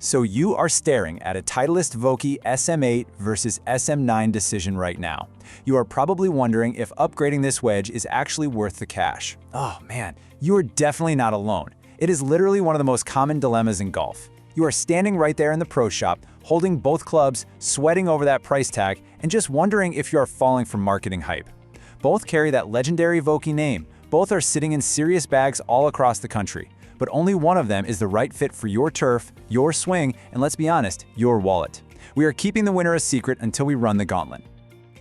So you are staring at a Titleist Vokey SM8 versus SM9 decision right now. You are probably wondering if upgrading this wedge is actually worth the cash. Oh man, you are definitely not alone. It is literally one of the most common dilemmas in golf. You are standing right there in the pro shop, holding both clubs, sweating over that price tag, and just wondering if you are falling for marketing hype. Both carry that legendary Vokey name. Both are sitting in serious bags all across the country. But only one of them is the right fit for your turf, your swing, and let's be honest, your wallet. We are keeping the winner a secret until we run the gauntlet.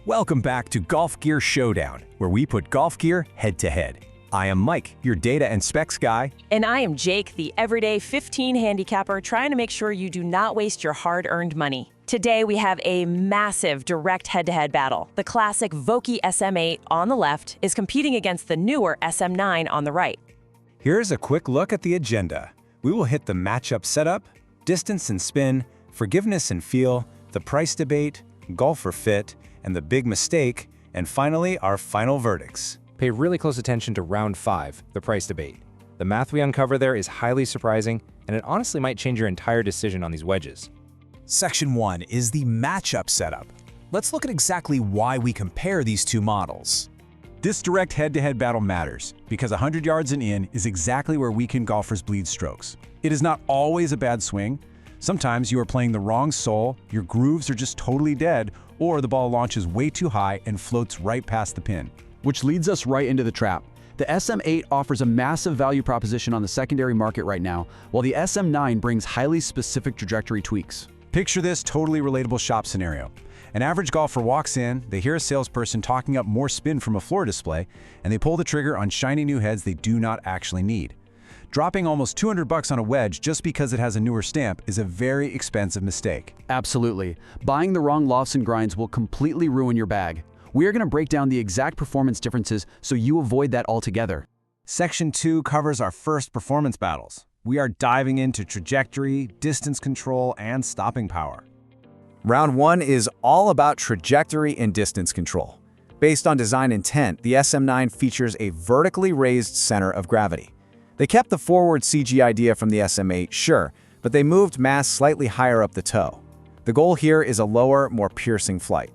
Welcome back to Golf Gear Showdown, where we put golf gear head-to-head. I am Mike, your data and specs guy. And I am Jake, the everyday 15 handicapper trying to make sure you do not waste your hard-earned money. Today we have a massive direct head-to-head battle. The classic Vokey SM8 on the left is competing against the newer SM9 on the right. Here's a quick look at the agenda. We will hit the matchup setup, distance and spin, forgiveness and feel, the price debate, golfer fit, and the big mistake, and finally our final verdicts. Pay really close attention to round 5, the price debate. The math we uncover there is highly surprising, and it honestly might change your entire decision on these wedges. Section 1 is the matchup setup. Let's look at exactly why we compare these two models. This direct head-to-head battle matters because 100 yards and in is exactly where weekend golfers bleed strokes. It is not always a bad swing. Sometimes you are playing the wrong sole, your grooves are just totally dead, or the ball launches way too high and floats right past the pin. Which leads us right into the trap. The SM8 offers a massive value proposition on the secondary market right now, while the SM9 brings highly specific trajectory tweaks. Picture this totally relatable shop scenario. An average golfer walks in, they hear a salesperson talking up more spin from a floor display, and they pull the trigger on shiny new heads they do not actually need. Dropping almost 200 bucks on a wedge just because it has a newer stamp is a very expensive mistake. Absolutely. Buying the wrong lofts and grinds will completely ruin your bag. We are going to break down the exact performance differences so you avoid that altogether. Section 2 covers our first performance battles. We are diving into trajectory, distance control, and stopping power. Round 1 is all about trajectory and distance control. Based on design intent, the SM9 features a vertically raised center of gravity. They kept the forward CG idea from the SM8, sure, but they moved mass slightly higher up the toe. The goal here is a lower, more piercing flight.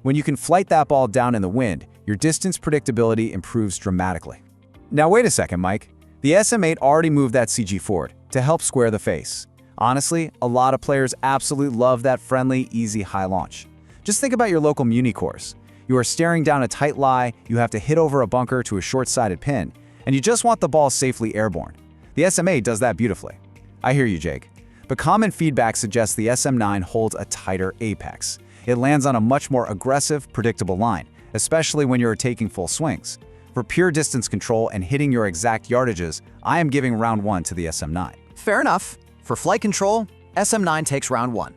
When you can flight that ball down in the wind, your distance predictability improves dramatically. Now wait a second, Mike. The SM8 already moved that CG forward to help square the face. Honestly, a lot of players absolutely love that friendly, easy high launch. Just think about your local muni course. You are staring down a tight lie, you have to hit over a bunker to a short-sided pin, and you just want the ball safely airborne. The SM8 does that beautifully. I hear you, Jake. But common feedback suggests the SM9 holds a tighter apex. It lands on a much more aggressive, predictable line, especially when you're taking full swings. For pure distance control and hitting your exact yardages, I am giving round 1 to the SM9. Fair enough. For flight control, SM9 takes round 1.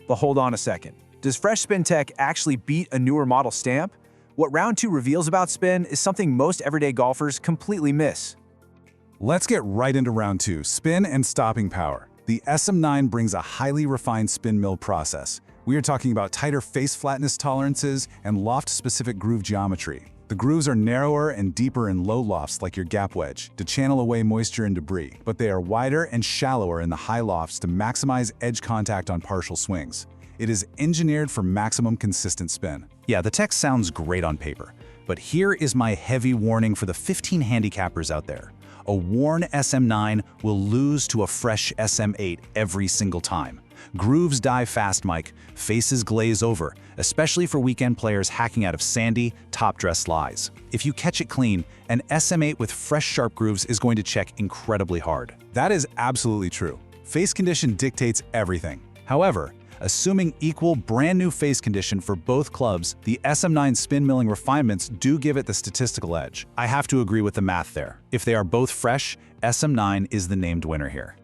But hold on a second. Does Fresh Spin Tech actually beat a newer model stamp? What round 2 reveals about spin is something most everyday golfers completely miss. Let's get right into round 2, spin and stopping power. The SM9 brings a highly refined spin mill process. We are talking about tighter face flatness tolerances and loft-specific groove geometry. The grooves are narrower and deeper in low lofts like your gap wedge to channel away moisture and debris, but they are wider and shallower in the high lofts to maximize edge contact on partial swings. It is engineered for maximum consistent spin. Yeah, the tech sounds great on paper, but here is my heavy warning for the 15 handicappers out there. A worn SM9 will lose to a fresh SM8 every single time. Grooves die fast, Mike. Faces glaze over, especially for weekend players hacking out of sandy, top-dressed lies. If you catch it clean, an SM8 with fresh, sharp grooves is going to check incredibly hard. That is absolutely true. Face condition dictates everything. However, assuming equal brand new face condition for both clubs, the SM9 spin milling refinements do give it the statistical edge. I have to agree with the math there. If they are both fresh, SM9 is the named winner here.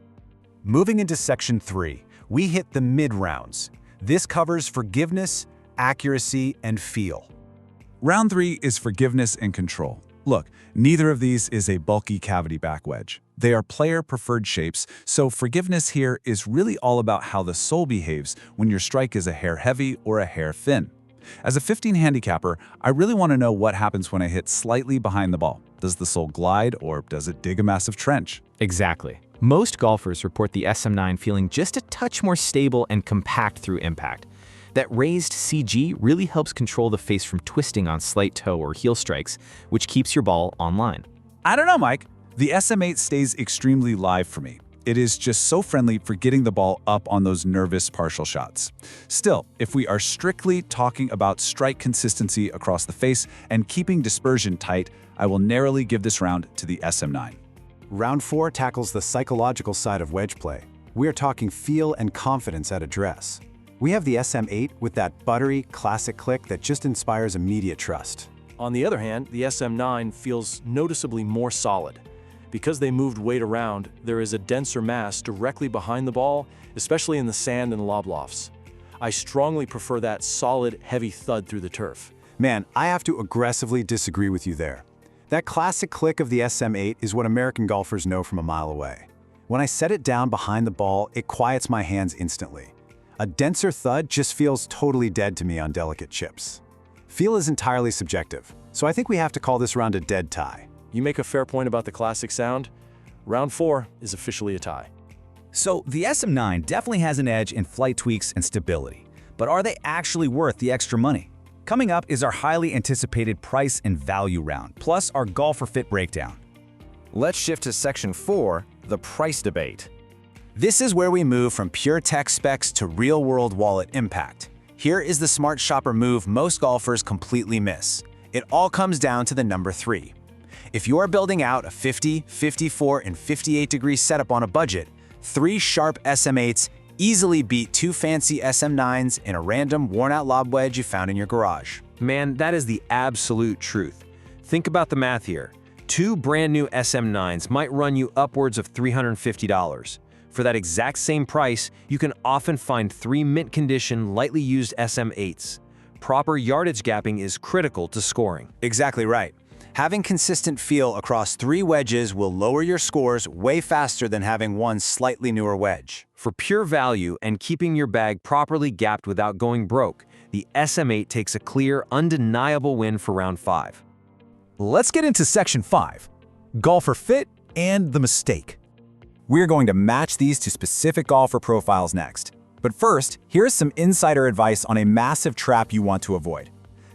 Moving into Section 3, we hit the mid-rounds. This covers forgiveness, accuracy, and feel. Round 3 is forgiveness and control. Look, neither of these is a bulky cavity back wedge. They are player-preferred shapes, so forgiveness here is really all about how the sole behaves when your strike is a hair heavy or a hair thin. As a 15 handicapper, I really want to know what happens when I hit slightly behind the ball. Does the sole glide or does it dig a massive trench? Exactly. Most golfers report the SM9 feeling just a touch more stable and compact through impact. That raised CG really helps control the face from twisting on slight toe or heel strikes, which keeps your ball on line. I don't know, Mike. The SM8 stays extremely live for me. It is just so friendly for getting the ball up on those nervous partial shots. Still, if we are strictly talking about strike consistency across the face and keeping dispersion tight, I will narrowly give this round to the SM9. Round 4 tackles the psychological side of wedge play. We are talking feel and confidence at address. We have the SM8 with that buttery, classic click that just inspires immediate trust. On the other hand, the SM9 feels noticeably more solid. Because they moved weight around, there is a denser mass directly behind the ball, especially in the sand and lob lofts. I strongly prefer that solid, heavy thud through the turf. Man, I have to aggressively disagree with you there. That classic click of the SM8 is what American golfers know from a mile away. When I set it down behind the ball, it quiets my hands instantly. A denser thud just feels totally dead to me on delicate chips. Feel is entirely subjective, so I think we have to call this round a dead tie. You make a fair point about the classic sound. Round 4 is officially a tie. So the SM9 definitely has an edge in flight tweaks and stability. But are they actually worth the extra money? Coming up is our highly anticipated price and value round, plus our golfer fit breakdown. Let's shift to section 4, the price debate. This is where we move from pure tech specs to real-world wallet impact. Here is the smart shopper move most golfers completely miss. It all comes down to the number 3. If you are building out a 50, 54, and 58-degree setup on a budget, 3 sharp SM8s easily beat 2 fancy SM9s and a random worn-out lob wedge you found in your garage. Man, that is the absolute truth. Think about the math here. 2 brand new SM9s might run you upwards of $350. For that exact same price, you can often find 3 mint condition, lightly used SM8s. Proper yardage gapping is critical to scoring. Exactly right. Having consistent feel across 3 wedges will lower your scores way faster than having one slightly newer wedge. For pure value and keeping your bag properly gapped without going broke, the SM8 takes a clear, undeniable win for round 5. Let's get into section 5, golfer fit and the mistake. We're going to match these to specific golfer profiles next. But first, here's some insider advice on a massive trap you want to avoid.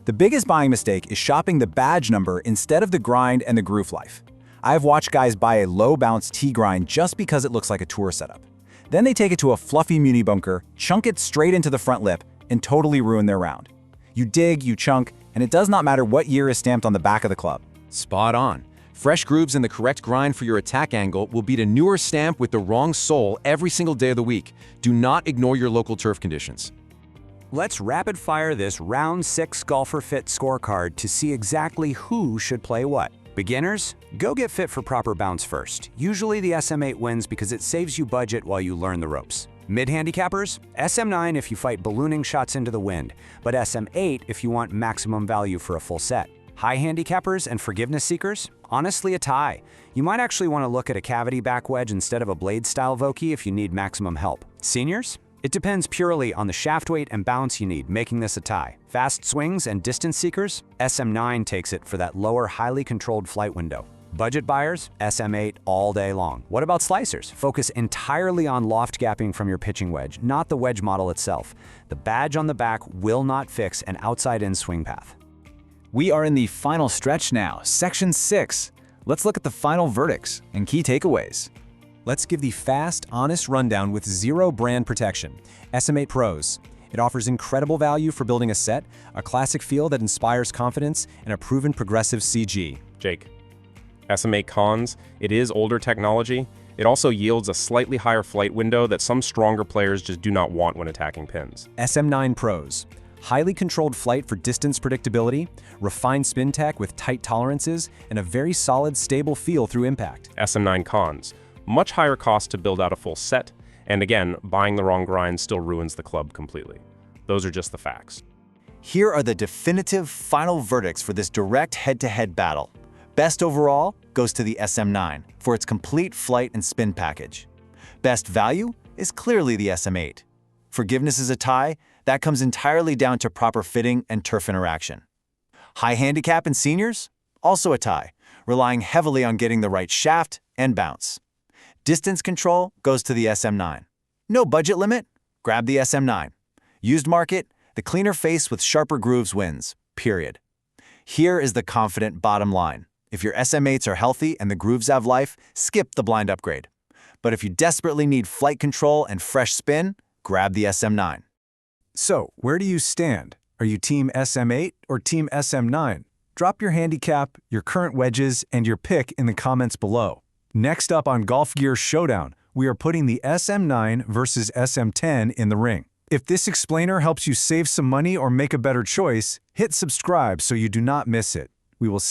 The biggest buying mistake is shopping the badge number instead of the grind and the groove life. I've watched guys buy a low-bounce T-grind just because it looks like a tour setup. Then they take it to a fluffy muni bunker, chunk it straight into the front lip, and totally ruin their round. You dig, you chunk, and it does not matter what year is stamped on the back of the club. Spot on. Fresh grooves and the correct grind for your attack angle will beat a newer stamp with the wrong sole every single day of the week. Do not ignore your local turf conditions. Let's rapid fire this round 6 golfer fit scorecard to see exactly who should play what. Beginners, go get fit for proper bounce first. Usually the SM8 wins because it saves you budget while you learn the ropes. Mid-handicappers, SM9 if you fight ballooning shots into the wind, but SM8 if you want maximum value for a full set. High handicappers and forgiveness seekers, honestly a tie. You might actually want to look at a cavity back wedge instead of a blade-style Vokey if you need maximum help. Seniors? It depends purely on the shaft weight and bounce you need, making this a tie. Fast swings and distance seekers, SM9 takes it for that lower, highly controlled flight window. Budget buyers, SM8 all day long. What about slicers? Focus entirely on loft gapping from your pitching wedge, not the wedge model itself. The badge on the back will not fix an outside-in swing path. We are in the final stretch now, section 6. Let's look at the final verdicts and key takeaways. Let's give the fast, honest rundown with zero brand protection. SM8 Pros. It offers incredible value for building a set, a classic feel that inspires confidence, and a proven progressive CG. Jake. SM8 Cons. It is older technology. It also yields a slightly higher flight window that some stronger players just do not want when attacking pins. SM9 Pros. Highly controlled flight for distance predictability, refined spin tech with tight tolerances, and a very solid, stable feel through impact. SM9 Cons. Much higher cost to build out a full set, and again, buying the wrong grind still ruins the club completely. Those are just the facts. Here are the definitive final verdicts for this direct head-to-head battle. Best overall goes to the SM9 for its complete flight and spin package. Best value is clearly the SM8. Forgiveness is a tie. That comes entirely down to proper fitting and turf interaction. High handicap and seniors? Also a tie, relying heavily on getting the right shaft and bounce. Distance control goes to the SM9. No budget limit? Grab the SM9. Used market? The cleaner face with sharper grooves wins, period. Here is the confident bottom line. If your SM8s are healthy and the grooves have life, skip the blind upgrade. But if you desperately need flight control and fresh spin, grab the SM9. So, where do you stand? Are you Team SM8 or Team SM9? Drop your handicap, your current wedges, and your pick in the comments below. Next up on Golf Gear Showdown, we are putting the SM9 versus SM10 in the ring. If this explainer helps you save some money or make a better choice, hit subscribe so you do not miss it. We will